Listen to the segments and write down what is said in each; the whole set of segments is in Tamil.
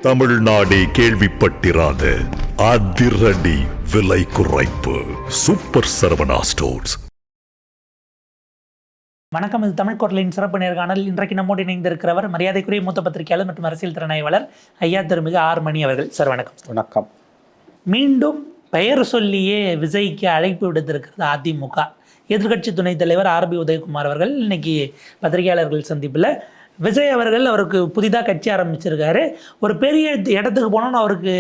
தமிழ்நாடே கேள்விப்பட்டிராத அதிரடி விலை குறைப்பு சூப்பர் சரவணா ஸ்டோர்ஸ். வணக்கம். இது தமிழ் குரலின் சிறப்பு நேர்காணல். இன்றைக்கு நம்மோடு இணைந்திருக்கிறவர் மரியாதைக்குரிய மூத்த பத்திரிகையாளர் மற்றும் அரசியல் திறனாய்வாளர் ஐயா திருமிகு ஆர் மணி அவர்கள். சார் வணக்கம். வணக்கம். மீண்டும் பெயர் சொல்லியே விஜய்க்கு அழைப்பு விடுத்திருக்கிறது அதிமுக. எதிர்க்கட்சி துணைத் தலைவர் ஆர்பி உதயகுமார் அவர்கள் இன்னைக்கு பத்திரிகையாளர்கள் சந்திப்பில் விஜய் அவர்கள் அவருக்கு புதிதாக கட்சி ஆரம்பிச்சிருக்காரு, ஒரு பெரிய இடத்துக்கு போனோன்னு அவருக்கு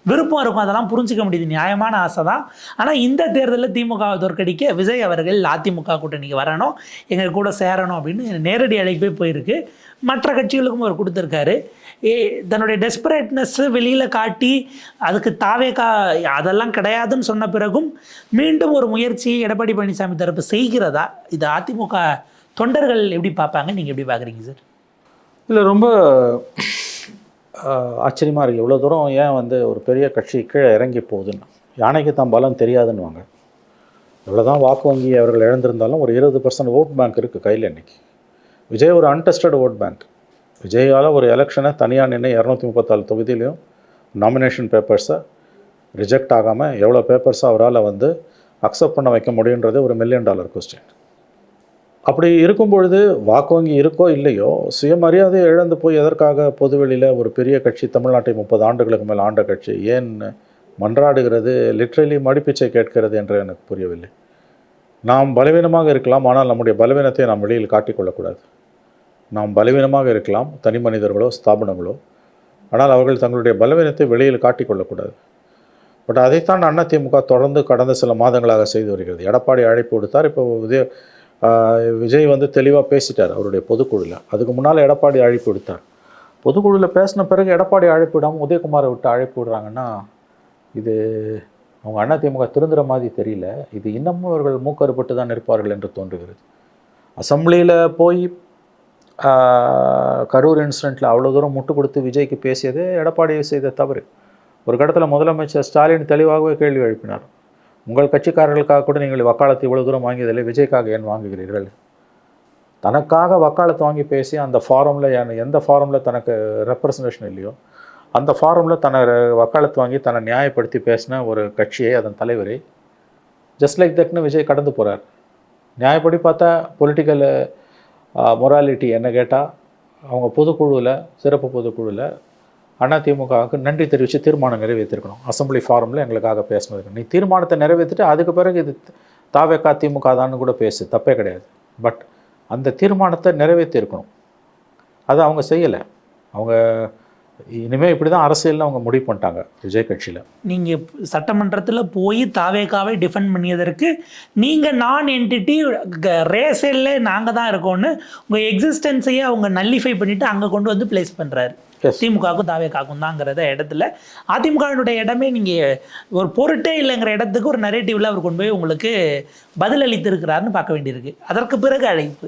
விருப்பம் இருக்கும், அதெல்லாம் புரிஞ்சிக்க முடியுது, நியாயமான ஆசை தான். ஆனால் இந்த தேர்தலில் திமுகவை தோற்கடிக்க விஜய் அவர்கள் அதிமுக கூட்டணிக்கு வரணும், எங்கள் கூட சேரணும் அப்படின்னு நேரடி அழைப்பே போயிருக்கு. மற்ற கட்சிகளுக்கும் அவர் கொடுத்துருக்காரு. தன்னுடைய டெஸ்பரேட்னஸ் வெளியில் காட்டி அதுக்கு தாவேக்கா அதெல்லாம் கிடையாதுன்னு சொன்ன பிறகும் மீண்டும் ஒரு முயற்சி எடப்பாடி பழனிசாமி தரப்பு செய்கிறதா? இது அதிமுக தொண்டர்கள் எப்படி பார்ப்பாங்க, நீங்கள் எப்படி பார்க்குறீங்க சார்? இல்லை, ரொம்ப ஆச்சரியமாக இருக்குது. எவ்வளோ தூரம் ஏன் ஒரு பெரிய கட்சி கீழே இறங்கி போகுதுன்னு. யானைக்கு தான் பலம் தெரியாதுன்னுவாங்க. எவ்வளோ தான் வாக்கு வங்கி அவர்கள் இழந்திருந்தாலும் ஒரு 20% ஓட் பேங்க் இருக்குது கையில். இன்றைக்கி விஜய் ஒரு அன்டெஸ்டட் ஓட் பேங்க். விஜயால் ஒரு எலெக்ஷனை தனியாக நின்று 234 தொகுதியிலையும் நாமினேஷன் பேப்பர்ஸை ரிஜெக்ட் ஆகாமல் எவ்வளோ பேப்பர்ஸை அவரால் அக்செப்ட் பண்ண வைக்க முடியுன்றது ஒரு $1 மில்லியன் கொஸ்டின். அப்படி இருக்கும் பொழுது வாக்கு வங்கி இருக்கோ இல்லையோ, சுயமரியாதையை இழந்து போய் எதற்காக பொதுவெளியில் ஒரு பெரிய கட்சி, தமிழ்நாட்டை 30 ஆண்டுகளுக்கு மேல் ஆண்ட கட்சி ஏன் மன்றாடுகிறது, லிட்ரலி மடிப்பிச்சை கேட்கிறது என்று எனக்கு புரியவில்லை. நாம் பலவீனமாக இருக்கலாம், ஆனால் நம்முடைய பலவீனத்தை நாம் வெளியில் காட்டிக்கொள்ளக்கூடாது. நாம் பலவீனமாக இருக்கலாம், தனி மனிதர்களோ ஸ்தாபனங்களோ, ஆனால் அவர்கள் தங்களுடைய பலவீனத்தை வெளியில் காட்டிக்கொள்ளக்கூடாது. பட் அதைத்தான் அதிமுக தொடர்ந்து கடந்த சில மாதங்களாக செய்து வருகிறது. எடப்பாடி அழைப்பு கொடுத்தார். இப்போ விஜய் தெளிவாக பேசிட்டார் அவருடைய பொதுக்குழுவில். அதுக்கு முன்னால் எடப்பாடி அழைப்பு விடுத்தார். பொதுக்குழுவில் பேசின பிறகு எடப்பாடி அழைப்பு விடாமல் உதயகுமாரை விட்டு அழைப்பு விடுறாங்கன்னா இது அவங்க அதிமுக திருந்துற மாதிரி தெரியல. இது இன்னமும் அவர்கள் மூக்கறுபட்டு தான் இருப்பார்கள் என்று தோன்றுகிறது. அசம்பிளியில் போய் கரூர் இன்சிடெண்ட்டில் அவ்வளோ தூரம் முட்டு கொடுத்து விஜய்க்கு பேசியது எடப்பாடியை செய்த தவறு. ஒரு கட்டத்தில் முதலமைச்சர் ஸ்டாலின் தெளிவாகவே கேள்வி எழுப்பினார். உங்கள் கட்சிக்காரர்களுக்காக கூட நீங்கள் வக்காலத்து இவ்வளோ தூரம் வாங்கியதில்லை, விஜய்க்காக ஏன் வாங்குகிறீர்கள்? தனக்காக வக்காலத்து வாங்கி பேசி அந்த ஃபாரமில் எந்த ஃபாரமில் தனக்கு ரெப்ரசன்டேஷன் இல்லையோ அந்த ஃபாரமில் தன்னை வக்காலத்து வாங்கி தன்னை நியாயப்படுத்தி பேசின ஒரு கட்சியை, அதன் தலைவரை ஜஸ்ட் லைக் தட்னு விஜய் கடந்து போகிறார். நியாயப்படி பார்த்தா பொலிட்டிக்கல் மொராலிட்டி என்ன கேட்டால் அவங்க பொதுக்குழுவில், சிறப்பு பொதுக்குழுவில் அதிமுகவுக்கு நன்றி தெரிவித்து தீர்மானம் நிறைவேற்றிருக்கணும். அசம்பிளி ஃபாரமில் எங்களுக்காக பேசினதுக்கு நீ தீர்மானத்தை நிறைவேற்றிட்டு அதுக்கு பிறகு இது தாவேக்கா திமுக தான்னு கூட பேசு, தப்பே கிடையாது. பட் அந்த தீர்மானத்தை நிறைவேற்றிருக்கணும். அதை அவங்க செய்யலை. அவங்க இனிமேல் இப்படி தான் அரசியல்னு அவங்க முடிவு பண்ணிட்டாங்க விஜய் கட்சியில். நீங்கள் சட்டமன்றத்தில் போய் தாவேக்காவை டிஃபெண்ட் பண்ணியதற்கு நீங்கள் நான் என்டிட்டி ரேசல்ல நாங்கள் தான் இருக்கோன்னு உங்கள் எக்ஸிஸ்டன்ஸையே அவங்க நல்லிஃபை பண்ணிவிட்டு அங்கே கொண்டு பிளேஸ் பண்ணுறாரு. திமுகவுக்கும் தாவேக்காக்கும் தாங்கிறத இடத்துல அதிமுகவினுடைய இடமே நீங்கள் ஒரு பொருட்டே இல்லைங்கிற இடத்துக்கு ஒரு நரேட்டிவில் அவர் கொண்டு போய் உங்களுக்கு பதில் அளித்திருக்கிறாருன்னு பார்க்க வேண்டியிருக்கு. அதற்கு பிறகு அழைப்பு.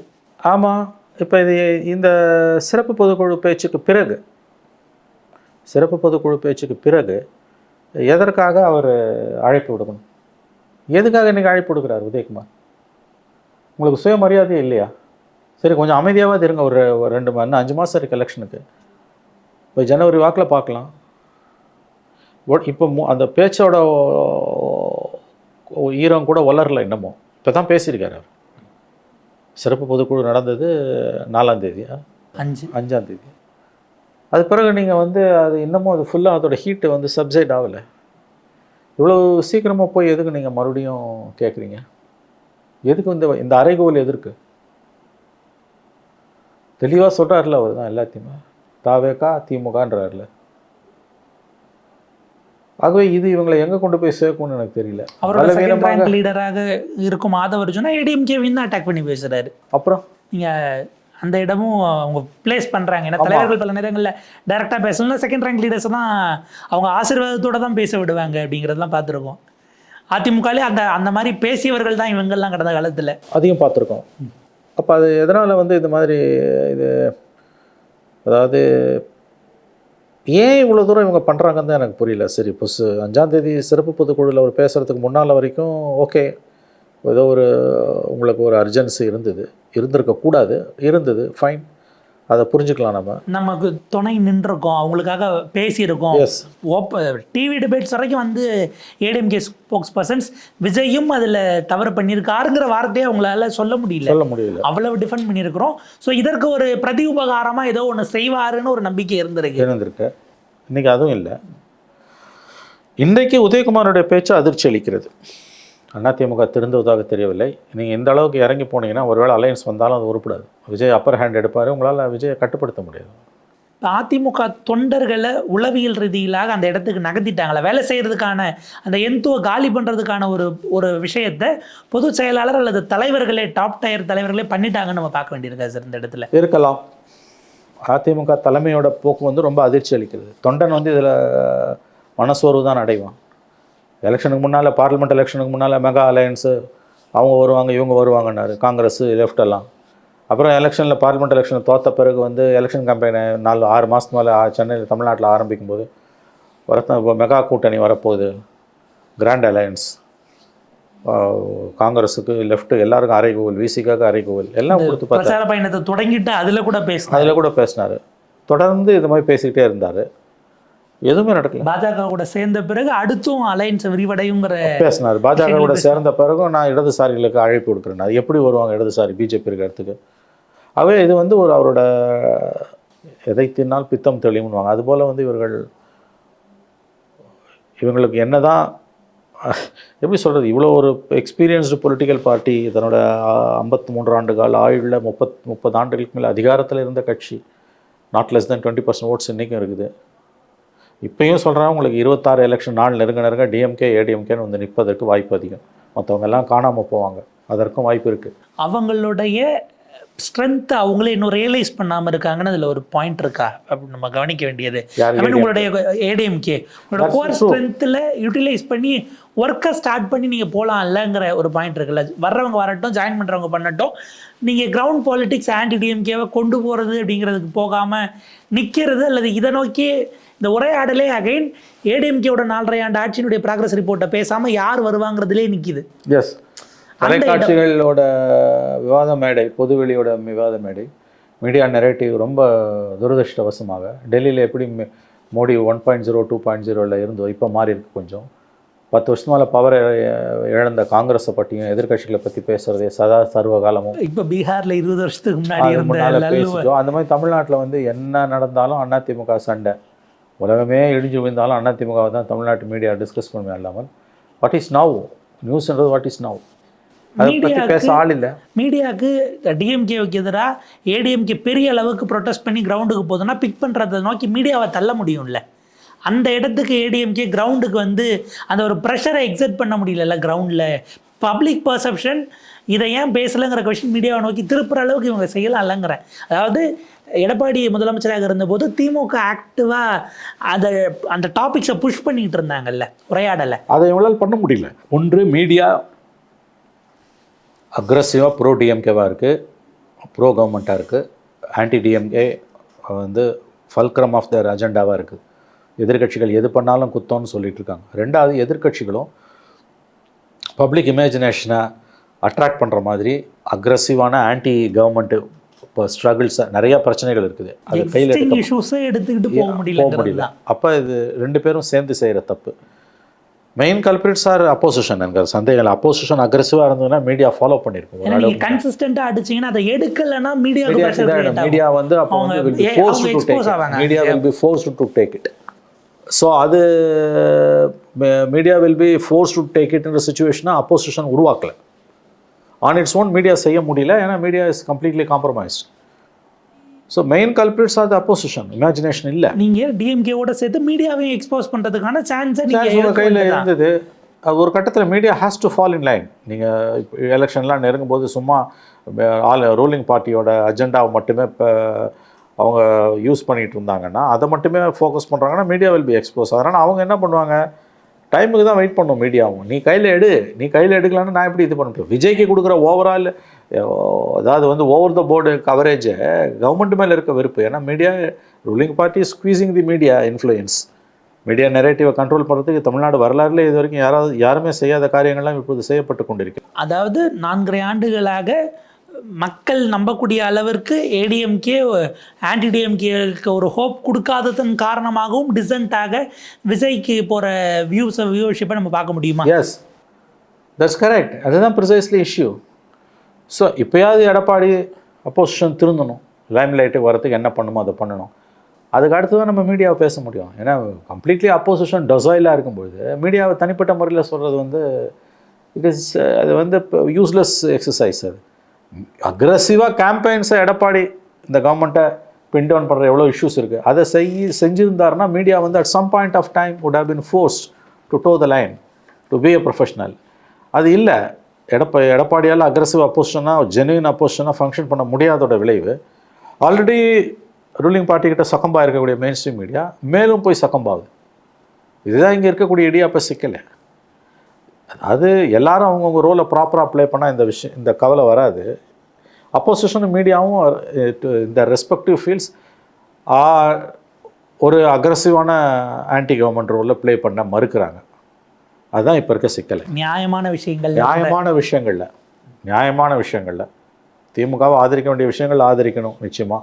ஆமாம். இப்போ இந்த சிறப்பு பொதுக்குழு பேச்சுக்கு பிறகு எதற்காக அவர் அழைப்பு விடுக்கணும்? எதுக்காக இன்றைக்கி அழைப்பு கொடுக்குறாரு உதயகுமார்? உங்களுக்கு சுயமரியாதை இல்லையா? சரி, கொஞ்சம் அமைதியாவது இருங்க. ஒரு 5 மாதம் இருக்குது எலெக்ஷனுக்கு. இப்போ ஜனவரி வாக்கில் பார்க்கலாம். இப்போ அந்த பேச்சோட ஈரம் கூட வளரல இன்னமும். இப்போ தான் பேசியிருக்காரு அவர். சிறப்பு பொதுக்குழு நடந்தது 4ஆம் தேதி, 5ஆம் தேதி. அது பிறகு நீங்கள் அது இன்னமும் அது ஃபுல்லாக அதோட ஹீட்டு சப்சைட் ஆகலை. இவ்வளோ சீக்கிரமாக போய் எதுக்கு நீங்கள் மறுபடியும் கேட்குறீங்க? எதுக்கு இந்த அறைகோல் எதற்கு? தெளிவாக சொல்கிறார்ல அவர் தான் எல்லாத்தையுமே, தாவேக்கா திமுகன்றார்ல. ஆகவே இது இவங்களை எங்கே கொண்டு போய் சேர்க்கும்னு எனக்கு தெரியல. அவரோட லீடராக இருக்கும் ஆதவர்ஜுனா ஏடிஎம்கேவின் தான் அட்டாக் பண்ணி பேசுகிறாரு. அப்புறம் நீங்கள் அந்த இடமும் அவங்க பிளேஸ் பண்ணுறாங்க. ஏன்னா தலைவர்கள் பல நேரங்களில் டைரெக்டாக பேசணும்னா செகண்ட் ரேங்க் லீடர்ஸ் தான் அவங்க ஆசீர்வாதத்தோடு தான் பேச விடுவாங்க அப்படிங்கிறதெல்லாம் பார்த்துருக்கோம். அதிமுகலே அந்த மாதிரி பேசியவர்கள் தான் இவங்கெல்லாம் கடந்த காலத்தில் அதிகம் பார்த்துருக்கோம். அப்போ அது எதனால் இது மாதிரி அதாவது ஏன் இவ்வளோ தூரம் இவங்க பண்ணுறாங்கன்னு தான் எனக்கு புரியல. சரி, இப்போ 5ஆம் தேதி சிறப்பு பொதுக்குழுவில் அவர் பேசுகிறதுக்கு முன்னால் வரைக்கும் ஓகே, ஏதோ உங்களுக்கு ஒரு அர்ஜென்சி இருந்திருக்கக்கூடாது, இருந்தது, ஃபைன். அதை புரிஞ்சுக்கலாம் நம்ம. நமக்கு துணை நின்றுருக்கோம், அவங்களுக்காக பேசியிருக்கோம். எஸ், டிவி டிபேட்ஸ் வரைக்கும் வந்து ஏடிஎம்கே ஸ்போக்ஸ் பர்சன்ஸ் விஜயும் அதில் தவறு பண்ணியிருக்காருங்கிற வார்த்தையை அவங்களால சொல்ல முடியல. அவ்வளவு டிஃபெண்ட் பண்ணியிருக்கிறோம். ஸோ இதற்கு ஒரு பிரதி உபகாரமாக ஏதோ ஒன்று செய்வாருன்னு ஒரு நம்பிக்கை இருந்திருக்கு. இன்னைக்கு அதுவும் இல்லை. இன்றைக்கு உதயகுமாரோடைய பேச்சு அதிர்ச்சி அளிக்கிறது. அதிமுக திருந்துவதாக தெரியவில்லை. நீங்கள் இந்த அளவுக்கு இறங்கி போனீங்கன்னா ஒருவேளை அலையன்ஸ் வந்தாலும் அது உருப்படாது. விஜய் அப்பர் ஹேண்ட் எடுப்பார், உங்களால் விஜயை கட்டுப்படுத்த முடியாது. அதிமுக தொண்டர்களை உளவியல் ரீதியிலாக அந்த இடத்துக்கு நகர்த்திட்டாங்களா? வேலை செய்கிறதுக்கான அந்த எந்துவை காலி பண்ணுறதுக்கான ஒரு விஷயத்தை பொதுச் செயலாளர் அல்லது தலைவர்களே, டாப் டயர் தலைவர்களே பண்ணிட்டாங்கன்னு நம்ம பார்க்க வேண்டியிருக்கா சார்? இந்த இடத்துல இருக்கலாம். அதிமுக தலைமையோட போக்கு வந்து ரொம்ப அதிர்ச்சி அளிக்கிறது. தொண்டன் வந்து இதில் மனசோர்வு தான் அடைவான். எலெக்ஷனுக்கு முன்னால், பார்லிமெண்ட் எலெக்ஷனுக்கு முன்னால் மெகா அலையன்ஸு அவங்க வருவாங்க இவங்க வருவாங்கன்னாரு காங்கிரஸ் லெஃப்டெல்லாம். அப்புறம் எலெக்ஷனில் பார்லிமெண்ட் எலெக்ஷனில் தோற்ற பிறகு வந்து எலெக்ஷன் கேம்பெயினை 6 மாதத்துக்கு மேலே சென்னையில் தமிழ்நாட்டில் ஆரம்பிக்கும் போது இப்போ மெகா கூட்டணி வரப்போகுது, கிராண்ட் அலையன்ஸ், காங்கிரஸுக்கு லெஃப்ட்டு எல்லாருக்கும் அறைகூவல், விசிக்காக அறைகூவல் எல்லாம் கொடுத்து பிரச்சார பயணத்தை தொடங்கிட்டு அதில் கூட பேசினார். தொடர்ந்து இது மாதிரி பேசிக்கிட்டே இருந்தார். எதுவுமே நடக்கல. பாஜக கூட சேர்ந்த பிறகு அடுத்தும் அலையன்ஸ் விரிவடையுங்கிற பேசினார். பாஜக கூட சேர்ந்த பிறகும் நான் இடதுசாரிகளுக்கு அழைப்பு கொடுக்குறேன். அது எப்படி வருவாங்க இடதுசாரி பிஜேபி இருக்கிற இடத்துக்கு? அவே இது வந்து ஒரு அவரோட எதை தின்னால் பித்தம் தெளிவுன்னுவாங்க. அதுபோல் வந்து இவங்களுக்கு என்ன தான் எப்படி சொல்கிறது, இவ்வளோ ஒரு எக்ஸ்பீரியன்ஸ்டு பொலிட்டிக்கல் பார்ட்டி, தன்னோட 53 ஆண்டு கால ஆயுளில் 30 ஆண்டுகளுக்கு மேலே அதிகாரத்தில் இருந்த கட்சி, நாட் லெஸ் தென் 20% ஓட்ஸ் இன்றைக்கும் இருக்குது. இப்பயும் சொல்கிறாங்க உங்களுக்கு 26 எலெக்ஷன் நாள் நெருங்க டிஎம்கே ஏடிஎம்கேன்னு வந்து நிற்பதற்கு வாய்ப்பு அதிகம். மற்றவங்க எல்லாம் காணாமல் போவாங்க, அதற்கும் வாய்ப்பு இருக்குது. அவங்களுடைய ஸ்ட்ரென்த்தை அவங்களே இன்னும் ரியலைஸ் பண்ணாமல் இருக்காங்கன்னு அதில் ஒரு பாயிண்ட் இருக்கா அப்படின்னு நம்ம கவனிக்க வேண்டியது. உங்களுடைய ஏடிஎம்கே உங்களோட கோர் ஸ்ட்ரென்த்தில் யூட்டிலைஸ் பண்ணி ஒர்க்கை ஸ்டார்ட் பண்ணி நீங்கள் போகலாம்லங்கிற ஒரு பாயிண்ட் இருக்குல்ல. வர்றவங்க வரட்டும், ஜாயின் பண்ணுறவங்க பண்ணட்டும், நீங்கள் கிரவுண்ட் பாலிட்டிக்ஸ் ஆன்டி டிஎம்கேவை கொண்டு போகிறது அப்படிங்கிறதுக்கு போகாமல் நிற்கிறது, அல்லது இதை நோக்கி இந்த உரையாடலே அகைன் ஏடிஎம்கேவோட 4.5 ஆண்டு ஆட்சியினுடைய ப்ராக்ரஸ் ரிப்போர்ட்டை பேசாமல் யார் வருவாங்கிறதுலே நிற்கிது. எஸ், தொலைக்காட்சிகளோட விவாத மேடை, பொதுவெளியோட விவாத மேடை, மீடியா நெரேட்டிவ் ரொம்ப துரதிருஷ்டவசமாக டெல்லியில் எப்படி மோடி 1.0 2.0 இருந்தோ இப்போ மாறி இருக்கு. கொஞ்சம் 10 வருஷத்துக்கு மேலே பவர் இழந்த காங்கிரஸை பற்றியும் எதிர்கட்சிகளை பற்றி பேசுகிறதே சர்வ காலமும். இப்போ பீகாரில் 20 வருஷத்துக்கு முன்னாடி பேசிட்டோம். அந்த மாதிரி தமிழ்நாட்டில் வந்து என்ன நடந்தாலும் அதிமுக சண்டை, உலகமே இடிஞ்சு விழுந்தாலும் அதிமுகவை தான் தமிழ்நாட்டு மீடியா டிஸ்கஸ் பண்ணுவேன் இல்லாமல். வாட் இஸ் நவ் நியூஸ்ன்றது, வாட் இஸ் நவ், அதை பற்றி பேச ஆள் இல்லை. மீடியாவுக்கு டிஎம்கேவுக்கு எதிராக ஏடிஎம்கே பெரிய அளவுக்கு ப்ரொட்டஸ்ட் பண்ணி கிரவுண்டுக்கு போகுதுன்னா பிக் பண்ணுறதை நோக்கி மீடியாவை தள்ள முடியும்ல. அந்த இடத்துக்கு ஏடிஎம்கே கிரவுண்டுக்கு வந்து அந்த ஒரு ப்ரெஷரை எக்ஸர்ட் பண்ண முடியல கிரவுண்டில். பப்ளிக் பர்செப்ஷன் இதை ஏன் பேசலைங்கிற கொஸ்டின் மீடியாவை நோக்கி திருப்புற அளவுக்கு இவங்க செய்யலாம் இல்லைங்கிறேன். அதாவது எடப்பாடி முதலமைச்சராக இருந்தபோது திமுக ஆக்டிவாக அந்த டாபிக்ஸை புஷ் பண்ணிகிட்டு இருந்தாங்கல்ல, உரையாடலை. அதை இவங்களால் பண்ண முடியல. ஒன்று மீடியா அக்ரஸிவாக ப்ரோ டிஎம்கேவாக இருக்குது, ப்ரோ கவர்மெண்ட்டாக இருக்குது, ஆன்டி டிஎம்கே வந்து ஃபல்க்ரம் ஆஃப் தர் அஜெண்டாவாக இருக்குது. எதிர்கட்சிகள் எது பண்ணாலும் குத்தோன்னு சொல்லிட்டு இருக்காங்க. ரெண்டாவது, எதிர்கட்சிகளும் பப்ளிக் இமேஜினேஷனை அட்ராக்ட் பண்ணுற மாதிரி அக்ரஸிவான ஆன்டி கவர்மெண்ட்டு இப்போ ஸ்ட்ரகிள்ஸ், நிறையா பிரச்சனைகள் இருக்குது. அது கையில் எடுத்துக்கிட்டு போக முடியல. அப்போ இது 2 பேரும் சேர்ந்து செய்கிற தப்பு. Main culprits are opposition. என்கிற சந்தேகங்கள் அப்போசிஷன் அக்ரெசிவாக இருந்ததுன்னா மீடியா ஃபாலோ பண்ணியிருக்கும். நீங்கள் கன்சிஸ்டண்ட்டாக அடிச்சிங்கன்னா அதை எடுக்கலைன்னா மீடியா வந்து அப்போ media will be forced to take it. So அது media will be force to take இட்ன்ற சிச்சுவேஷனை அப்போசிஷன் உருவாக்கலை. ஆன் இட்ஸ் ஓன் மீடியா செய்ய முடியல, ஏன்னா media is completely compromised. So main culprits are the opposition, imagination இல்லை. நீங்கள் டிஎம்கேவோட சேர்த்து மீடியாவையும் எக்ஸ்போஸ் பண்ணுறதுக்கான சான்ஸ் உங்கள் கையில் இருந்தது. ஒரு கட்டத்தில் media has to fall in line. நீங்கள் எலெக்ஷன்லாம் நெருங்கும் போது சும்மா ரூலிங் பார்ட்டியோட அஜெண்டாவை மட்டுமே இப்போ அவங்க யூஸ் பண்ணிகிட்டு இருந்தாங்கன்னா, அதை மட்டுமே ஃபோக்கஸ் பண்ணுறாங்கன்னா மீடியா வில் பி எக்ஸ்போஸ். அதனால் அவங்க என்ன பண்ணுவாங்க, டைமுக்கு தான் வெயிட் பண்ணும் மீடியாவும். நீ கையில் எடுக்கலான்னு நான் எப்படி இது பண்ண முடியும்? விஜய்க்கு கொடுக்குற ஓவரால் அதாவது வந்து ஓவர் த போர்டு கவரேஜை கவர்மெண்ட் மேலே இருக்க வெறுப்பு. ஏன்னா media ruling party squeezing the media influence. மீடியா நெரேட்டிவை கண்ட்ரோல் பண்ணுறதுக்கு தமிழ்நாடு வரலாறுல இது வரைக்கும் யாருமே செய்யாத காரியங்கள்லாம் இப்போது செய்யப்பட்டு கொண்டிருக்கு. அதாவது 4 ஆண்டுகளாக மக்கள் நம்பக்கூடிய அளவிற்கு ஏடிஎம்கே ஆன்டி டிஎம்கேக்கு ஒரு ஹோப் கொடுக்காததன் காரணமாகவும் டிசன்ட்டாக விஜய்க்கு போகிற வியூவர்ஷிப்பை நம்ம பார்க்க முடியுமா? Yes, that's correct. அதுதான் ப்ரிசைஸ்லி இஷ்யூ. ஸோ இப்போயாவது எடப்பாடி அப்போசிஷன் திருந்தணும், லைம் லைட்டுக்கு வரத்துக்கு என்ன பண்ணுமோ அதை பண்ணணும். அதுக்கு அடுத்து தான் நம்ம மீடியாவை பேச முடியும். ஏன்னா கம்ப்ளீட்லி அப்போசிஷன் டொசைலாக இருக்கும்பொழுது மீடியாவை தனிப்பட்ட முறையில் சொல்கிறது வந்து இட் இஸ் அது வந்து யூஸ்லெஸ் எக்ஸசைஸ். அது அக்ரெசிவாக கேம்பெயின்ஸை எடப்பாடி இந்த கவர்மெண்ட்டை பின் டவுன் பண்ணுற எவ்வளோ இஷ்யூஸ் இருக்குது அதை செஞ்சுருந்தாருன்னா மீடியா வந்து at some point of time would have been forced to toe the line to be a professional. அது இல்லை. எடப்பாடியால் அக்ரெசிவ் அப்போசிஷனாக ஜென்யூன் அப்போசிஷனாக ஃபங்க்ஷன் பண்ண முடியாதோட விளைவு ஆல்ரெடி ரூலிங் பார்ட்டிக்கிட்ட சக்கம்பாக இருக்கக்கூடிய மெயின் ஸ்ட்ரீம் மீடியா மேலும் போய் சக்கம்பாகுது. இதுதான் இங்கே இருக்கக்கூடிய இடியாப்ப சிக்கலை. அது எல்லாரும் அவங்கவுங்க ரோலை ப்ராப்பராக ப்ளே பண்ணால் இந்த கவலை வராது. அப்போசிஷனும் மீடியாவும் இந்த ரெஸ்பெக்டிவ் ஃபீல்ட்ஸ் ஒரு அக்ரெசிவான ஆன்டி கவர்மெண்ட் ரோலில் ப்ளே பண்ண மறுக்கிறாங்க. அதுதான் இப்போ இருக்க சிக்கலை. நியாயமான விஷயங்களில் திமுகவை ஆதரிக்க வேண்டிய விஷயங்கள் ஆதரிக்கணும். நிச்சயமாக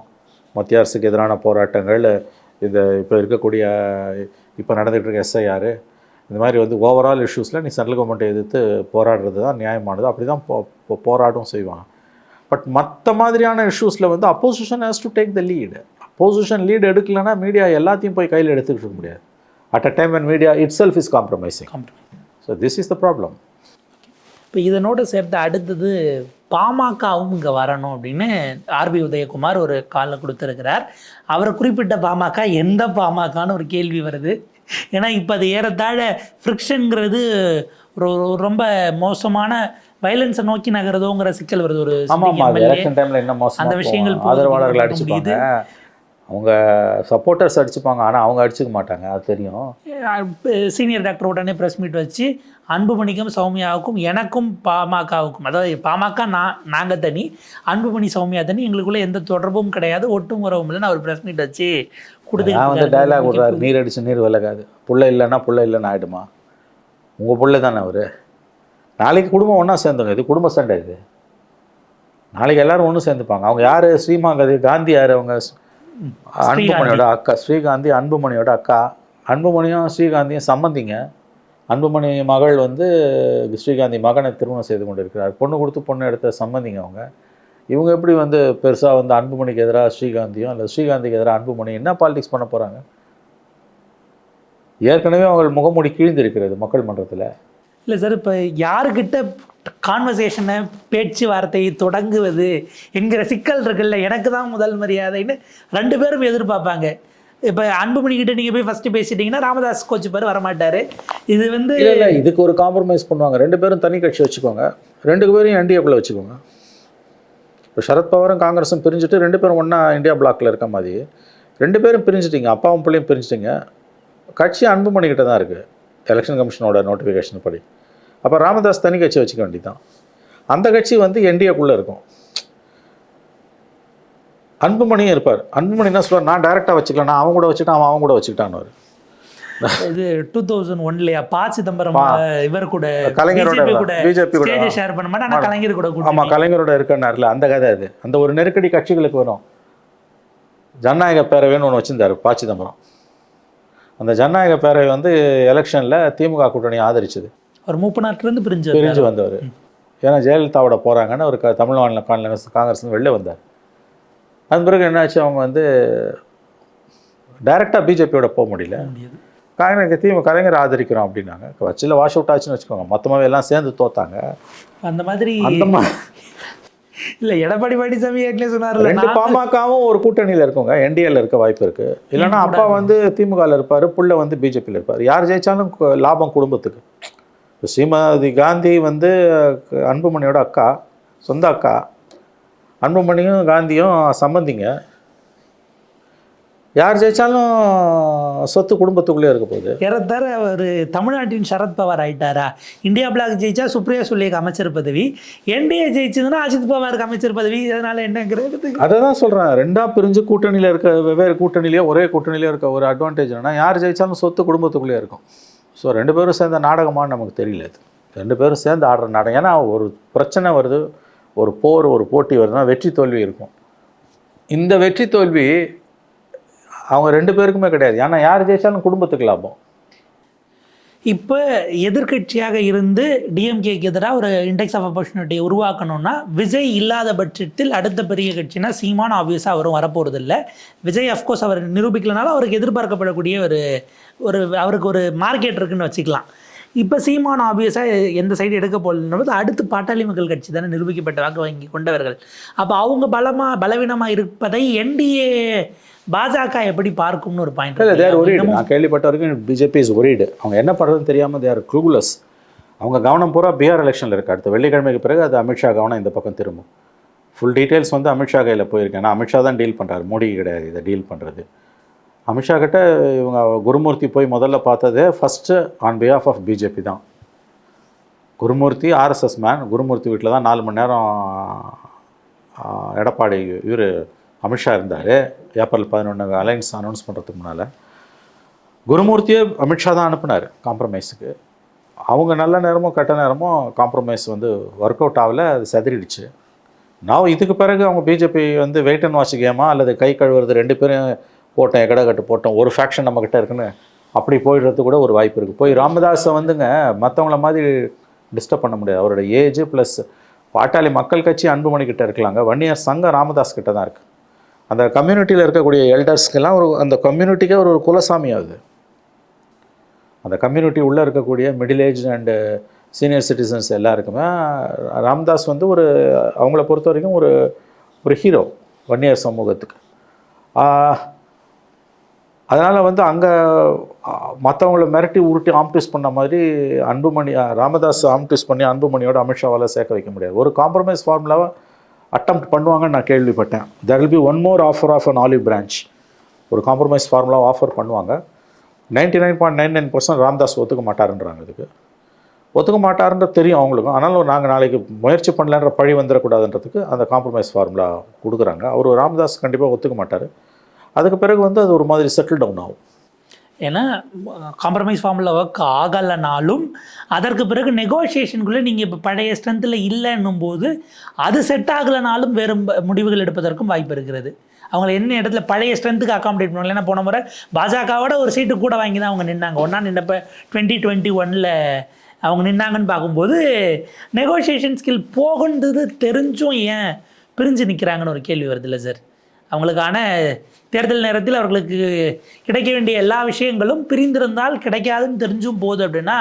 மத்திய அரசுக்கு எதிரான போராட்டங்கள், இந்த இப்போ இருக்கக்கூடிய இப்போ நடந்துகிட்டு இருக்க எஸ்ஐஆர், இந்த மாதிரி வந்து ஓவரால் இஷ்யூஸில் நீ சென்ட்ரல் கவர்மெண்ட்டை எதிர்த்து போராடுறது தான் நியாயமானது. அப்படி தான் போராட்டும் செய்வாங்க. பட் மற்ற மாதிரியான இஷ்யூஸில் வந்து opposition has to take the lead. Opposition lead எடுக்கலைன்னா மீடியா எல்லாத்தையும் போய் கையில் எடுத்துக்கிட்டு இருக்க முடியாது. At a time when media itself is compromising. So this is the problem. இப்போ இதனோடு சேர்த்து அடுத்தது பாமகவும் இங்கே வரணும் அப்படின்னு ஆர்பி உதயகுமார் ஒரு காலில் கொடுத்துருக்கிறார். அவரை குறிப்பிட்ட பாமக எந்த பாமகன்னு ஒரு கேள்வி வருது. ஏன்னா இப்போ அது ஏறத்தாழ ஃப்ரிக்ஷனுங்கிறது ரொம்ப மோசமான வயலன்ஸை நோக்கி நகர்றதோங்கிற சிக்கல் வருது. ஒரு எலெக்ஷன் டைமில் என்ன மோசம், அந்த விஷயங்கள் ஆதரவாளர்கள் அடிச்சுப்பாங்க, அவங்க சப்போர்ட்டர்ஸ் அடிச்சுப்பாங்க, ஆனால் அவங்க அடிச்சுக்க மாட்டாங்க, அது தெரியும். சீனியர் டாக்டர் உடனே ப்ரெஸ் மீட் வச்சு அன்புமணிக்கும் சௌமியாவுக்கும் எனக்கும் பாமகவுக்கும், அதாவது பாமக நாங்கள் தனி, அன்புமணி சௌமியா தனி, எங்களுக்குள்ளே எந்த தொடர்பும் கிடையாது, ஒட்டும் உறவும் இல்லைன்னு அவர் ப்ரெஸ் மீட் வச்சு கொடுத்து வந்து டைலாக் விடுறாரு, நீர் அடிச்சு நீர் விலகாது, புள்ள இல்லைன்னு ஆகிடுமா? உங்கள் பிள்ளை தானே அவர். நாளைக்கு குடும்பம் ஒன்றா சேர்ந்துங்க. இது குடும்ப சண்டை. இது நாளைக்கு எல்லோரும் ஒன்றும் சேர்ந்துப்பாங்க. அவங்க யார்? ஸ்ரீமாங்கதி காந்தி யார்? அவங்க அன்புமணியோட அக்கா. ஸ்ரீகாந்தி அன்புமணியோட அக்கா. அன்புமணியும் ஸ்ரீகாந்தியும் சம்மந்திங்க. அன்புமணி மகள் வந்து ஸ்ரீகாந்தி மகனை திருமணம் செய்து கொண்டு இருக்கிறார். பொண்ணு கொடுத்து பொண்ணு எடுத்த சம்மந்திங்க அவங்க. இவங்க எப்படி வந்து பெருசாக வந்து அன்புமணிக்கு எதிராக ஸ்ரீகாந்தியும் இல்லை ஸ்ரீகாந்திக்கு எதிராக அன்புமணி என்ன பாலிடிக்ஸ் பண்ண போகிறாங்க? ஏற்கனவே அவங்க முகமூடி கிழிந்திருக்கிறது மக்கள் மன்றத்தில். இல்லை சார், இப்போ யாருக்கிட்ட கான்வர்சேஷனை பேச்சுவார்த்தையை தொடங்குவது என்கிற சிக்கல் இருக்குல்ல. எனக்கு தான் முதல் மரியாதைன்னு ரெண்டு பேரும் எதிர்பார்ப்பாங்க. இப்போ அன்புமணிக்கிட்ட நீங்கள் போய் ஃபஸ்ட்டு பேசிட்டீங்கன்னா ராமதாஸ் கோச்சு பேர் வரமாட்டார். இது வந்து இல்லை, இதுக்கு ஒரு காம்ப்ரமைஸ் பண்ணுவாங்க. ரெண்டு பேரும் தனி கட்சி வச்சுக்கோங்க, ரெண்டு பேரும் என்டிஏக்குள்ளே வச்சுக்கோங்க. இப்போ சரத்பவாரும் காங்கிரஸும் பிரிஞ்சுட்டு ரெண்டு பேரும் ஒன்றா இந்தியா பிளாக்கில் இருக்க மாதிரி ரெண்டு பேரும் பிரிஞ்சுட்டிங்க, அப்பாவும் பிள்ளையும் பிரிஞ்சுட்டிங்க. கட்சி அன்புமணிக்கிட்ட தான் இருக்குது எலெக்ஷன் கமிஷனோட நோட்டிஃபிகேஷன் படி. அப்போ ராமதாஸ் தனி கட்சி வச்சுக்க வேண்டியதான். அந்த கட்சி வந்து என்டிஏக்குள்ளே இருக்கும். அன்புமணியும் இருப்பார். அன்புமணி என்ன சொல்வார், நான் டைரெக்டாக வச்சுக்கலாம், நான் அவன் கூட வச்சுட்டான், அவன் கூட வச்சுக்கிட்டான்னு. இது 2001 ப. சிதம்பரம் இவர் கூட கலைஞரோட பிஜேபி கூட ஷேர் பண்ண மாட்டேன், ஆனால் கலைஞர் கூட. ஆமாம், கலைஞரோட இருக்கனார்ல அந்த கதை. அது அந்த ஒரு நெருக்கடி கட்சிகளுக்கு வரும். ஜனநாயக பேரவைன்னு ஒன்று வச்சுருந்தார் ப. சிதம்பரம். அந்த ஜனநாயக பேரவை வந்து எலெக்ஷனில் திமுக கூட்டணி ஆதரிச்சது. அவர் மூப்பநாட்டிலேருந்து பிரிஞ்சு வந்தவர். ஏன்னா ஜெயலலிதாவோட போகிறாங்கன்னு ஒரு தமிழ் மாநில காங்கிரஸ் வெளில வந்தார். அது பிறகு என்னாச்சு, அவங்க வந்து டைரெக்டாக பிஜேபியோட போக முடியல. கலைஞர் ஆதரிக்கிறோம் அப்படின்னாங்க. கட்சியில் வாஷ் அவுட் ஆச்சுன்னு வச்சுக்கோங்க, மொத்தமாகவே எல்லாம் சேர்ந்து தோத்தாங்க. அந்த மாதிரி இல்லை, எடப்பாடி பழனிசாமி ஏற்கனவே சொன்னார், ரெண்டு பாமகவும் ஒரு கூட்டணியில் இருக்குங்க, என்டிஏல இருக்க வாய்ப்பு இருக்குது. இல்லைன்னா அப்பா வந்து திமுகவில் இருப்பார், புள்ள வந்து பிஜேபியில் இருப்பார். யார் ஜெயித்தாலும் லாபம் குடும்பத்துக்கு. இப்போ ஸ்ரீமதி காந்தி வந்து அன்புமணியோட அக்கா, சொந்த அக்கா. அன்புமணியும் காந்தியும் சம்பந்திங்க. யார் ஜெயித்தாலும் சொத்து குடும்பத்துக்குள்ளே இருக்க போகுது. ஏறத்தார அவர் தமிழ்நாட்டின் சரத்பவார் ஆகிட்டாரா? இந்தியா பிளாக் ஜெயிச்சா சுப்ரியா சுலேக்கு அமைச்சர் பதவி, என்டிஏ ஜெயிச்சதுன்னா அஜித் பவாருக்கு அமைச்சர் பதவி. இதனால் என்னங்கிறது அதை தான் சொல்கிறேன். ரெண்டாக பிரிஞ்சு கூட்டணியில் இருக்க, வெவ்வேறு கூட்டணியிலையோ ஒரே கூட்டணியிலையோ இருக்க ஒரு அட்வான்டேஜ் என்னன்னா, யார் ஜெயித்தாலும் சொத்து குடும்பத்துக்குள்ளே இருக்கும். ஸோ ரெண்டு பேரும் சேர்ந்த நாடகமானு நமக்கு தெரியல. அது ரெண்டு பேரும் சேர்ந்து ஆடுற நாடகம். ஏன்னா ஒரு பிரச்சனை வருது, ஒரு போர் ஒரு போட்டி வருதுன்னா வெற்றி தோல்வி இருக்கும். இந்த வெற்றி தோல்வி அவங்க 2 பேருக்குமே கிடையாது. ஏன்னா யார் ஜெயிச்சாலும் குடும்பத்துக்கு லாபம். இப்போ எதிர்க்கட்சியாக இருந்து டிஎம்கேக்கு எதிராக ஒரு இண்டெக்ஸ் ஆஃப் ஆப்பர்ச்சுனிட்டியை உருவாக்கணும்னா விஜய் இல்லாத பட்சத்தில் அடுத்த பெரிய கட்சினா சீமான் ஆப்வியஸாக அவரும் வரப்போகிறது இல்லை. விஜய் அஃப்கோர்ஸ் அவர் நிரூபிக்கலனாலும் அவருக்கு எதிர்பார்க்கப்படக்கூடிய ஒரு அவருக்கு ஒரு மார்க்கெட் இருக்குன்னு வச்சுக்கலாம். இப்போ சீமான் ஆப்வியஸாக எந்த சைடு எடுக்க போகலன்றது அடுத்து பாட்டாளி மக்கள் கட்சி தானே நிரூபிக்கப்பட்ட வாக்கு வங்கி கொண்டவர்கள். அப்போ அவங்க பலவீனமாக இருப்பதை என்டிஏ பாஜக எப்படி பார்க்கும்னு ஒரு பாயிண்ட். இல்லை, தேர் ஒரீடு. நான் கேள்விப்பட்ட வரைக்கும் பிஜேபி இஸ் ஒரீடு. அவங்க என்ன பண்ணுறதுன்னு தெரியாமல் தேர் க்ளூலெஸ். அவங்க கவனம் பூரா பீகார் எலெக்ஷனில் இருக்குது. அடுத்த வெள்ளிக்கிழமைக்கு பிறகு அது அமித்ஷா கவனம் இந்த பக்கம் திரும்பும். ஃபுல் டீட்டெயில்ஸ் வந்து அமித்ஷா கையில் போயிருக்கேன். ஏன்னா அமித்ஷா தான் டீல் பண்ணுறாரு, மோடி கிடையாது இதை டீல் பண்ணுறது. அமித்ஷா கிட்ட இவங்க குருமூர்த்தி போய் முதல்ல பார்த்ததே first on behalf of BJP தான். Gurumurthy RSS man. குருமூர்த்தி வீட்டில் தான் 4 மணி நேரம் எடப்பாடி அமித்ஷா இருந்தார். ஏப்ரல் 11 அலைன்ஸ் அனௌன்ஸ் பண்ணுறதுக்கு முன்னால் குருமூர்த்தியே அமித்ஷா தான் அனுப்புனார் காம்ப்ரமைஸுக்கு. அவங்க நல்ல நேரமும் கெட்ட நேரமும் காம்ப்ரமைஸ் வந்து ஒர்க் அவுட் ஆகலை, அது செதறிடுச்சு. நான் இதுக்கு பிறகு அவங்க பிஜேபி வந்து வெயிட் அண்ட் வாட்ச் கேமா அல்லது கை கழுவுறது 2 பேரும் போட்டோம் எக்கடக்கட்டு போட்டோம் ஒரு ஃபேக்ஷன் நம்மக்கிட்ட இருக்குன்னு அப்படி போயிடுறது கூட ஒரு வாய்ப்பு இருக்குது. போய் ராமதாஸை வந்துங்க மற்றவங்கள மாதிரி டிஸ்டர்ப் பண்ண முடியாது. அவரோட ஏஜ் ப்ளஸ் பாட்டாளி மக்கள் கட்சி அன்புமணிக்கிட்ட இருக்கலாங்க. வன்னியர் சங்கம் ராமதாஸ் கிட்ட தான் இருக்குது. அந்த கம்யூனிட்டியில் இருக்கக்கூடிய எல்டர்ஸ்க்கெல்லாம் அந்த கம்யூனிட்டிக்கே ஒரு குலசாமி ஆகுது. அந்த கம்யூனிட்டி உள்ளே இருக்கக்கூடிய middle age and senior citizens எல்லாருக்குமே ராமதாஸ் வந்து அவங்கள பொறுத்த வரைக்கும் ஒரு ஹீரோ வன்னியர் சமூகத்துக்கு. அதனால் வந்து அங்கே மற்றவங்கள மிரட்டி உருட்டி ஆம்டிஸ் பண்ண மாதிரி ராமதாஸ் ஆம்டிஸ் பண்ணி அன்புமணியோட அமித்ஷாவால் சேர்க்க வைக்க முடியாது. ஒரு காம்ப்ரமைஸ் ஃபார்முலாவை அட்டெம்ப்ட் பண்ணுவாங்கன்னு நான் கேள்விப்பட்டேன். There will be one more offer of an olive branch. ஒரு காம்ப்ரமைஸ் ஃபார்முலா ஆஃபர் பண்ணுவாங்க. 99.99% ராமதாஸ் ஒத்துக்க மாட்டாருன்றாங்க. இதுக்கு ஒத்துக்க மாட்டாருன்றது தெரியும் அவங்களுக்கும். ஆனாலும் நாங்கள் நாளைக்கு முயற்சி பண்ணலன்ற பழி வந்துடக்கூடாதுன்றதுக்கு அந்த காம்ப்ரமைஸ் ஃபார்முலா கொடுக்குறாங்க. அவர் ராமதாஸ் கண்டிப்பாக ஒத்துக்க மாட்டார். அதுக்கு பிறகு வந்து அது ஒரு மாதிரி செட்டில் டவுன் ஆகும். ஏன்னா காம்ப்ரமைஸ் ஃபார்மில் ஒர்க் ஆகலைனாலும் அதற்கு பிறகு நெகோஷியேஷனுக்குள்ளே நீங்கள் இப்போ பழைய ஸ்ட்ரென்த்தில் இல்லைன்னும் போது அது செட் ஆகலைனாலும் வேறு முடிவுகள் எடுப்பதற்கும் வாய்ப்பு இருக்கிறது. அவங்கள என்ன இடத்துல பழைய ஸ்ட்ரென்த்துக்கு அக்காமடேட் பண்ணல. ஏன்னா போன முறை பாஜகவோட ஒரு சீட்டு கூட வாங்கி தான் அவங்க நின்னாங்க. ஒன்றா நின்னப்போ 2021 அவங்க நின்னாங்கன்னு பார்க்கும்போது நெகோஷியேஷன் ஸ்கில் போகுன்றது தெரிஞ்சும் ஏன் பிரிஞ்சு நிற்கிறாங்கன்னு ஒரு கேள்வி வருது இல்லை சார்? அவங்களுக்கான தேர்தல் நேரத்தில் அவர்களுக்கு கிடைக்க வேண்டிய எல்லா விஷயங்களும் பிரிந்திருந்தால் கிடைக்காதுன்னு தெரிஞ்சும் போகுது அப்படின்னா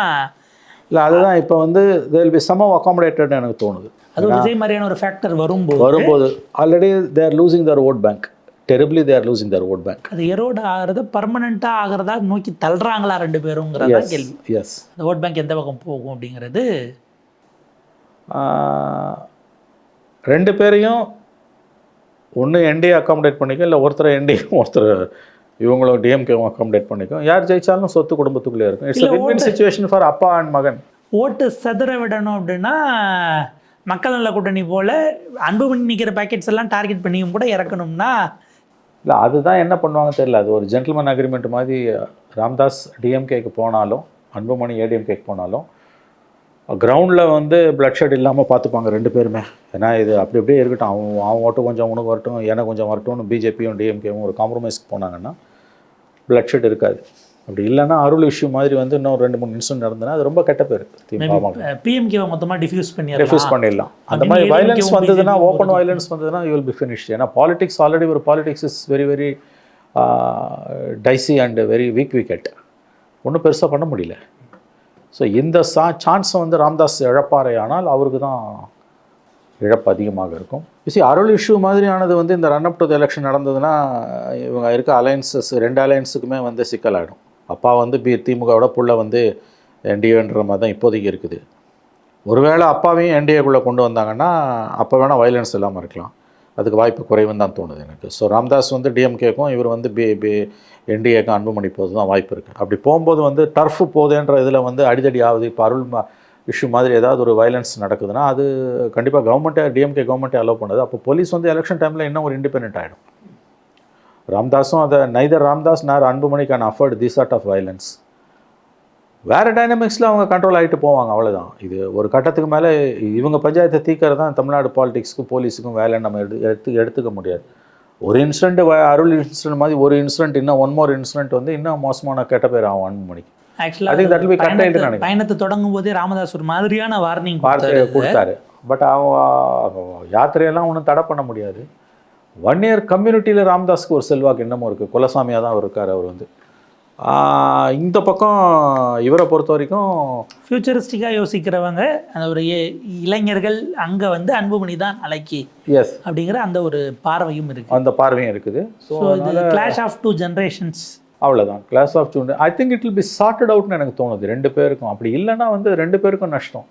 இல்லை, அதுதான் இப்போ வந்து there will be somehow accommodated எனக்கு தோணுது. அது ஒரு விஜய் மாதிரியான ஒரு ஃபேக்டர் வரும்போது already they are losing their vote bank. Terribly they are losing their vote bank. அது எரோடு ஆகிறத பர்மனெண்ட்டாக ஆகிறதா நோக்கி தள்ளுறாங்களா 2 பேருங்கிறதா கேள்வி. எஸ், அந்த ஓட் பேங்க் எந்த பக்கம் போகும் அப்படிங்கிறது 2 பேரையும் ஒன்று என்டிஏ அக்காமடேட் பண்ணிக்கும், இல்லை ஒருத்தர் இவங்களும் டிஎம்கேவும் அக்காமடேட் பண்ணிக்கும். யார் ஜெயிச்சாலும் சொத்து குடும்பத்துக்குள்ளே இருக்கும். It's a win-win situation for அப்பா அண்ட் மகன். ஓட்டு சதுர விடணும் அப்படின்னா மக்கள் நல கூட்டணி போல் அன்புமணி நிற்கிற பேக்கெட்ஸ் எல்லாம் டார்கெட் பண்ணியும் கூட இறக்கணும்னா இல்லை, அதுதான் என்ன பண்ணுவாங்கன்னு தெரியல. அது ஒரு ஜென்டில்மேன் அக்ரிமெண்ட் மாதிரி. ராம்தாஸ் டிஎம்கேக்கு போனாலும் அன்புமணி ஏடிஎம்கேக்கு போனாலும் கிரவுண்டில் வந்து பிளட்ஷெட் இல்லாமல் பார்த்துப்பாங்க 2 பேருமே. ஏன்னா இது அப்படி அப்படியே இருக்கட்டும், அவன் ஓட்டு கொஞ்சம் உனக்கு வரட்டும் எனக்கு கொஞ்சம் வரட்டும்னு பிஜேபியும் டிஎம்கேவும் ஒரு காம்ப்ரமைஸ்க்கு போனாங்கன்னா பிளட்ஷெட் இருக்காது. அப்படி இல்லைன்னா அருள் இஷ்யூ மாதிரி வந்து இன்னும் 2-3 இன்சிடென்ட் நடந்ததுன்னா அது ரொம்ப கெட்ட பேர். பிஎம்கேவை மொத்தமாக டிஃப்யூஸ் பண்ணிடலாம். அந்த மாதிரி வைலன்ஸ் வந்ததுன்னா, ஓப்பன் வைலன்ஸ் வந்ததுன்னா யூ வில் பி ஃபினிஷ்ட். ஏன்னா பாலிடிக்ஸ் ஆல்ரெடி ஒரு politics is very very dicey and very weak wicket. ஒன்றும் பெருசாக பண்ண முடியல. ஸோ இந்த சான்ஸை வந்து ராம்தாஸ் இழப்பாரே ஆனால் அவருக்கு தான் இழப்பு அதிகமாக இருக்கும். அருள் இஷ்யூ மாதிரியானது வந்து இந்த run up to the election நடந்ததுன்னா இவங்க இருக்க அலையன்சஸ் 2 அலையன்ஸுக்குமே வந்து சிக்கலாகிடும். அப்பா வந்து திமுகவோட புள்ள வந்து என்டிஏன்ற மாதிரி தான் இப்போதைக்கு இருக்குது. ஒருவேளை அப்பாவையும் என்டிஏக்குள்ளே கொண்டு வந்தாங்கன்னா அப்போ வேணால் வைலன்ஸ் இல்லாமல் இருக்கலாம். அதுக்கு வாய்ப்பு குறைவுன்னு தான் தோணுது எனக்கு. ஸோ ராம்தாஸ் வந்து டிஎம்கேக்கும் இவர் வந்து என்டிஏக்கும் அன்புமணி போது தான் வாய்ப்பு இருக்குது. அப்படி போகும்போது வந்து டர்ஃப் போகுதுன்ற இதில் வந்து அடிதடி ஆகுது. இப்போ அருள் இஷ்யூ மாதிரி ஏதாவது ஒரு வைலன்ஸ் நடக்குதுன்னா அது கண்டிப்பாக கவர்மெண்ட்டே டிஎம்கே கவர்மெண்ட்டே அலோவ் பண்ணுது. அப்போ போலீஸ் வந்து எலெக்ஷன் டைமில் இன்னும் ஒரு இண்டிபெண்ட் ஆகிடும். ராம்தாஸும் அதை neither Ramadoss nor Anbumani can afford the sort of violence. வேறு டைனமிக்ஸில் அவங்க கண்ட்ரோல் ஆகிட்டு போவாங்க, அவ்வளோதான். இது ஒரு கட்டத்துக்கு மேலே இவங்க பஞ்சாயத்தை தீக்கிறது தான் தமிழ்நாடு பாலிடிக்ஸுக்கும் போலீஸுக்கும் வேலைன்னு நம்ம எடுத்துக்க முடியாது. ஒரு இன்சிடென்ட் அருள் இன்சிடென்ட் மாதிரி ஒரு இன்சிடென்ட் இன்னும் ஒன் மோர் இன்சிடென்ட் வந்து இன்னும் மோசமான கெட்ட பேர் ஆகும் அன்புமணிக்கு. ஆக்சுவலாக பயணத்தை தொடங்கும் போதே ராமதாஸ் ஒரு மாதிரியான வார்னிங் கொடுத்தாரு. பட் யாத்திரையெல்லாம் ஒன்றும் தடை பண்ண முடியாது. 1 இயர் கம்யூனிட்டியில் ராமதாஸுக்கு ஒரு செல்வாக்கு இன்னமும் இருக்குது. குலசாமியாக தான் இருக்கார் அவர் வந்து. இந்த பக்கம் இவரை பொறுத்த வரைக்கும் ஃபியூச்சரிஸ்டிக்காக யோசிக்கிறவங்க அந்த ஒரு இளைஞர்கள் அங்கே வந்து அன்புமணி தான் அலைக்கி எஸ் அப்படிங்கிற அந்த ஒரு பார்வையும் இருக்குது. அந்த பார்வையும் இருக்குது. ஸோ இது கிளாஷ் ஆஃப் 2 ஜென்ரேஷன்ஸ், அவ்வளோதான். Clash of 2. I think it will be sorted அவுட்னு எனக்கு தோணுது 2 பேருக்கும். அப்படி இல்லைன்னா வந்து 2 பேருக்கும் நஷ்டம்.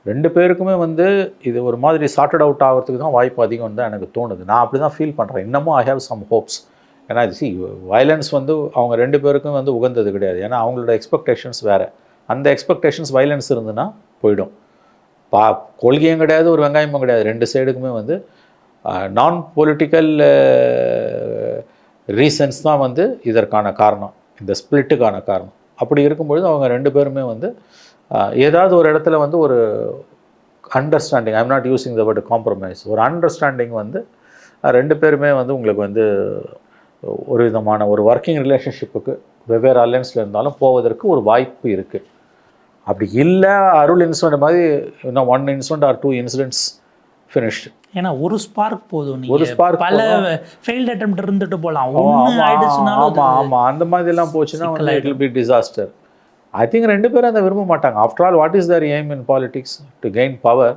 2 பேருக்குமே வந்து இது ஒரு மாதிரி சார்ட்டட் அவுட் ஆகிறதுக்கு தான் வாய்ப்பு அதிகம் தான் எனக்கு தோணுது. நான் அப்படி தான் ஃபீல் பண்ணுறேன். இன்னமும் ஐ ஹேவ் சம் ஹோப்ஸ். ஏன்னா வயலன்ஸ் வந்து அவங்க 2 பேருக்கும் வந்து உகந்தது கிடையாது. ஏன்னா அவங்களோட எக்ஸ்பெக்டேஷன்ஸ் வேறு. அந்த எக்ஸ்பெக்டேஷன்ஸ் வயலன்ஸ் இருந்துன்னா போயிடும். கொள்கையும் கிடையாது, ஒரு வெங்காயமும் கிடையாது. 2 சைடுக்குமே வந்து நான் பொலிட்டிக்கல் ரீசன்ஸ் தான் வந்து இதற்கான காரணம், இந்த ஸ்பிளிட்டுக்கான காரணம். அப்படி இருக்கும்பொழுது அவங்க 2 பேருமே வந்து ஏதாவது ஒரு இடத்துல வந்து ஒரு understanding, I am not using the word compromise, ஒரு அண்டர்ஸ்டாண்டிங் வந்து 2 பேருமே வந்து உங்களுக்கு வந்து ஒரு விதமான ஒரு ஒர்க்கிங் ரிலேஷன்ஷிப்புக்கு வெவ்வேறு அலையன்ஸில் இருந்தாலும் போவதற்கு ஒரு வாய்ப்பு இருக்குது. அப்படி இல்லை அருள் இன்சிடென்ட் மாதிரி இன்னும் 1 இன்சிடென்ட் ஆர் 2 இன்சிடென்ட்ஸ் ஃபினிஷ்டு. ஏன்னா ஒரு ஸ்பார்க் போதும், ஒரு ஸ்பார்க் பல ஃபெயில்ட் அட்டெம்ப்ட் இருந்துட்டு போகலாம். ஆமாம், அந்த மாதிரிலாம் போச்சுன்னா வந்து it will be disaster. I think 2 பேரும் அதை விரும்ப மாட்டாங்க. After all what is their aim in politics? To gain power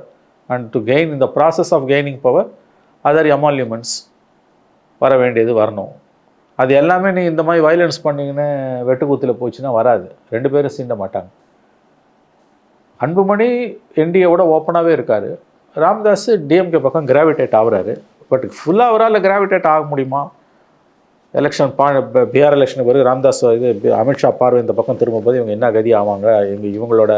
and to gain in the process of gaining power other emoluments வர வேண்டியது வரணும். அது எல்லாமே நீ இந்த மாதிரி வயலன்ஸ் பண்ணிங்கன்னு வெட்டுக்கூத்தில் போச்சுன்னா வராது. 2 பேரும் சீண்ட மாட்டாங்க. அன்புமணி என்டிஏவோட ஓப்பனாகவே இருக்கார். ராமதாஸ் டிஎம்கே பக்கம் கிராவிடேட் ஆகுறாரு. பட் ஃபுல்லாக அவரால் கிராவிடேட் ஆக முடியுமா? எலெக்ஷன் பிஆர் எலெக்ஷனுக்கு பிறகு ராமதாஸ் இது அமித்ஷா பார்வை இந்த பக்கம் திரும்பும்போது இவங்க என்ன கதி ஆவாங்க, இவங்களோட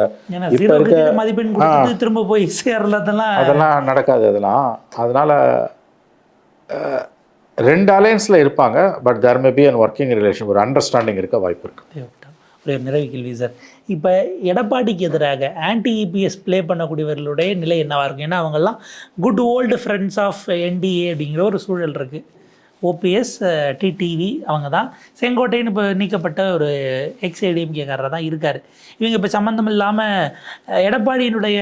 இப்போ இருக்க திரும்ப போய் சேர்றதெல்லாம் அதெல்லாம் நடக்காது. அதனால் 2 அலையன்ஸில் இருப்பாங்க. But there may be an working relation, ஒரு அண்டர்ஸ்டாண்டிங் இருக்க வாய்ப்பு இருக்குது. ஒரு நிறைவு கேள்வி சார். இப்போ எடப்பாடிக்கு எதிராக ஆன்டி இபிஎஸ் ப்ளே பண்ணக்கூடியவர்களுடைய நிலை என்னவாக இருக்கும்? ஏன்னா அவங்கெல்லாம் good old friends of NDA அப்படிங்கிற ஒரு சூழல் இருக்குது. ஓபிஎஸ், டிடிவி அவங்க தான். செங்கோட்டைன்னு இப்போ நீக்கப்பட்ட ஒரு எக்ஸ்ஏடிஎம்கேக்காரர் தான் இருக்கார். இவங்க இப்போ சம்மந்தம் இல்லாமல் எடப்பாடியினுடைய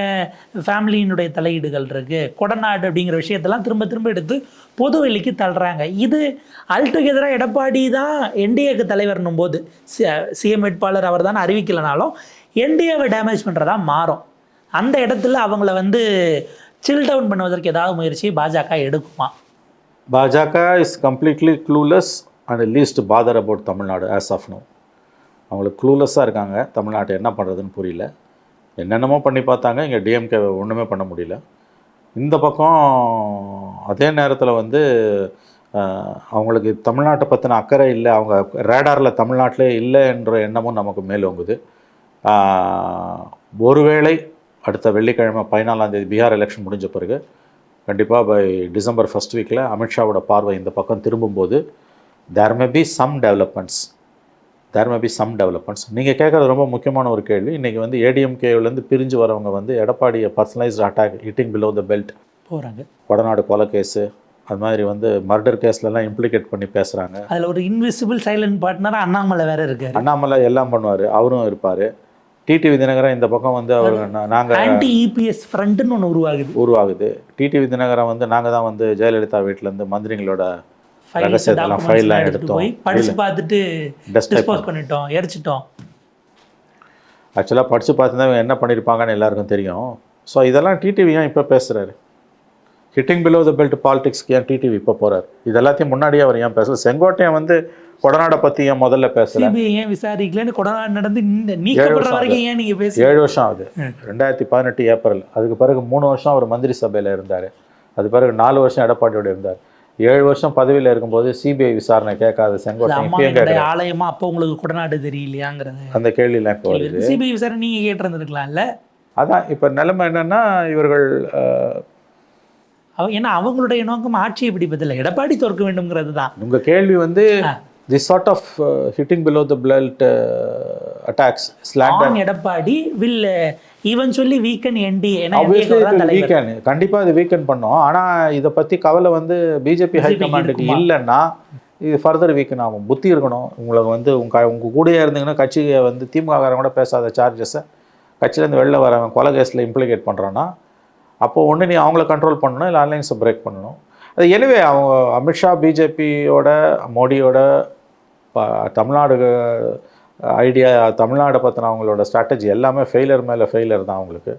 ஃபேமிலியினுடைய தலையீடுகள் இருக்குது, கொடநாடு அப்படிங்கிற விஷயத்தெல்லாம் திரும்ப திரும்ப எடுத்து பொது வெளிக்கு தள்ளுறாங்க. இது அல்டுகெதராக எடப்பாடி தான் என்டிஏக்கு தலைவர்னும் போது சிஎம் வேட்பாளர் அவர் தான் அறிவிக்கலைனாலும் என்டிஏவை டேமேஜ் பண்ணுறதா மாறும். அந்த இடத்துல அவங்கள வந்து சில் டவுன் பண்ணுவதற்கு ஏதாவது முயற்சி பாஜக எடுக்குமா? Bajaka is completely clueless and least bother about Tamil Nadu as of now. அவங்களுக்கு க்ளூலெஸ்ஸாக இருக்காங்க. தமிழ்நாட்டை என்ன பண்ணுறதுன்னு புரியல. என்னென்னமோ பண்ணி பார்த்தாங்க, இங்கே டிஎம்கே ஒன்றுமே பண்ண முடியல. இந்த பக்கம் அதே நேரத்தில் வந்து அவங்களுக்கு தமிழ்நாட்டை பற்றின அக்கறை இல்லை, அவங்க ரேடாரில் தமிழ்நாட்டிலே இல்லை என்ற எண்ணமும் நமக்கு மேலோங்குது. ஒருவேளை அடுத்த வெள்ளிக்கிழமை 14ஆம் தேதி பீகார் எலெக்ஷன் முடிஞ்ச பிறகு கண்டிப்பாக பை டிசம்பர் 1st வீக்கில் அமித்ஷாவோட பார்வை இந்த பக்கம் திரும்பும்போது தேர் மே பி சம் டெவலப்மெண்ட்ஸ். நீங்கள் கேட்குறது ரொம்ப முக்கியமான ஒரு கேள்வி. இன்றைக்கி வந்து ஏடிஎம்கேவிலேருந்து பிரிஞ்சு வரவங்க வந்து எடப்பாடியை personalised attack, hitting below the belt போகிறாங்க. கொடநாடு கொலை கேஸு அது மாதிரி வந்து மர்டர் கேஸ்லலாம் இம்ப்ளிகேட் பண்ணி பேசுகிறாங்க. அதில் ஒரு இன்விசிபிள் சைலண்ட் பார்ட்னராக அண்ணாமலை வேறு இருக்கார். அண்ணாமலை எல்லாம் பண்ணுவார், அவரும் இருப்பார். டிடிவி தினகரன் இந்த பக்கம் வந்து அவர் நாங்கள் ஆன்டி இபிஎஸ் ஃப்ரண்ட்னு ஒன்று உருவாகுது. டிடிவி தினகரன் வந்து நாங்கள் தான் வந்து ஜெயலலிதா வீட்டிலேருந்து மந்திரிங்களோட ரகசியத்தெல்லாம் ஃபைல்லாம் எடுத்தோம், படித்து பார்த்துட்டு டிஸ்போஸ் பண்ணிட்டோம், எரிச்சிட்டோம். ஆக்சுவலாக படித்து பார்த்து தான் என்ன பண்ணியிருப்பாங்கன்னு எல்லாருக்கும் தெரியும். ஸோ இதெல்லாம் டிடிவி ஏன் இப்போ பேசுகிறாரு? ஹிட்டிங் பிலோ த பெல்ட் பாலிடிக்ஸ்க்கு ஏன் டிடிவி இப்போ போகிறார்? இது எல்லாத்தையும் முன்னாடியே அவர் ஏன் பேசல? செங்கோட்டையன் வந்து கொடநாடை பற்றி ஏன் முதல்ல பேசல? ஏன் விசாரிக்கலன்னு கொடநாடு நடந்து நீக்கப்படுற வரைக்கும் ஏன் நீங்கள் பேச? 7 வருஷம் ஆகுது. 2018 ஏப்ரல். அதுக்கு பிறகு 3 வருஷம் அவர் மந்திரி சபையில் இருந்தார். அது பிறகு 4 வருஷம் எடப்பாடியோட இருந்தார். 7 வருஷம் பதவியில் இருக்கும்போது சிபிஐ விசாரணை கேட்காத செங்கோட்டையன் ஆலயமா அப்போ உங்களுக்கு கொடநாடு தெரியலையாங்கிறது அந்த கேள்வியெல்லாம் இப்போ வருது. சிபிஐ விசாரணை நீங்கள் கேட்டிருந்துருக்கலாம்ல. அதான் இப்போ நிலைமை என்னென்னா இவர்கள் ஏன்னா அவங்களுடைய நோக்கம் ஆட்சியை பிடிப்பதில்லை, எடப்பாடி தோற்க வேண்டும்ங்கிறது தான். உங்கள் கேள்வி வந்து the sort of hitting below the belt attacks, slander. On Edappadi will eventually weaken என்டி Obviously it will weaken. கண்டிப்பாக இது வீக்கன் பண்ணோம். ஆனால் இதை பற்றி கவலை வந்து பிஜேபி ஹைகமாண்டுக்கு இல்லைன்னா இது ஃபர்தர் வீக்கன் ஆகும். புத்தி இருக்கணும் உங்களுக்கு வந்து உங்கள் கூடயே இருந்தீங்கன்னா கட்சியை வந்து திமுககாரங்க கூட பேசாத சார்ஜஸை கட்சியிலேருந்து வெளில வரவன் கொலை கேஸில் இம்ப்ளிகேட் பண்ணுறான்னா அப்போது ஒன்று நீ அவங்கள கண்ட்ரோல் பண்ணணும், இல்லை அலைன்ஸை பிரேக் பண்ணணும். அது எனவே அவங்க அமித்ஷா பிஜேபியோட மோடியோட தமிழ்நாடு ஐடியா, தமிழ்நாடை பற்றின அவங்களோட ஸ்ட்ராட்டஜி எல்லாமே ஃபெயிலியர் மேலே ஃபெயிலியர் தான். அவங்களுக்கு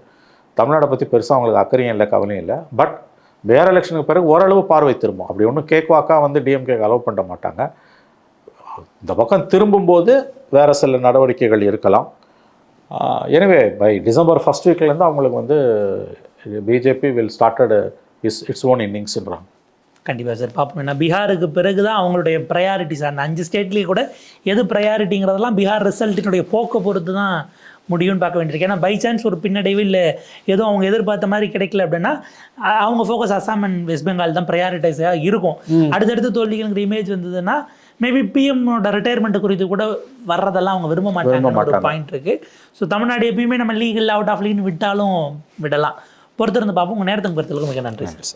தமிழ்நாடை பற்றி பெருசாக அவங்களுக்கு அக்கறையும் இல்லை, கவலையும் இல்லை. பட் வேறு எலெக்ஷனுக்கு பிறகு ஓரளவு பார்வை திரும்பும். அப்படி ஒன்றும் கேக்வாக்காக வந்து டிஎம்கேக்கு அலோவ் பண்ண மாட்டாங்க. இந்த பக்கம் திரும்பும்போது வேறு சில நடவடிக்கைகள் இருக்கலாம். எனவே பை டிசம்பர் ஃபர்ஸ்ட் வீக்லேருந்து அவங்களுக்கு வந்து BJP will started its own இன்னிங்ஸ்ன்றாங்க. கண்டிப்பாக சார் பார்ப்போம். ஏன்னா பீகாருக்கு பிறகு தான் அவங்களுடைய ப்ரையாரிட்டிஸ் அந்த 5 ஸ்டேட்லேயே கூட எது ப்ரையாரிட்டிங்கிறதெல்லாம் பீகார் ரிசல்ட்டினுடைய போக்கை பொறுத்து தான் முடியும்னு பார்க்க வேண்டியிருக்கு. ஏன்னா பை சான்ஸ் ஒரு பின்னடைவு இல்லை ஏதோ அவங்க எதிர்பார்த்த மாதிரி கிடைக்கல அப்படின்னா அவங்க focus Assam and west Bengal தான் ப்ரையாரிட்டைஸாக இருக்கும். அடுத்தடுத்து தோல்விகளுங்கிற இமேஜ் வந்ததுன்னா மேபி பிஎம்மோட ரிட்டையர்மெண்ட் குறித்து கூட வர்றதெல்லாம் அவங்க விரும்ப மாட்டாங்க. ஒரு பாயிண்ட் இருக்குது. ஸோ தமிழ்நாடு எப்பயுமே நம்ம லீகல் அவுட் ஆஃப் லீக்னு விட்டாலும் விடலாம். பொறுத்திருந்து பார்ப்போம். உங்கள் நேரத்துக்கு பொறுத்தளவுக்கு மிக நன்றி சார்.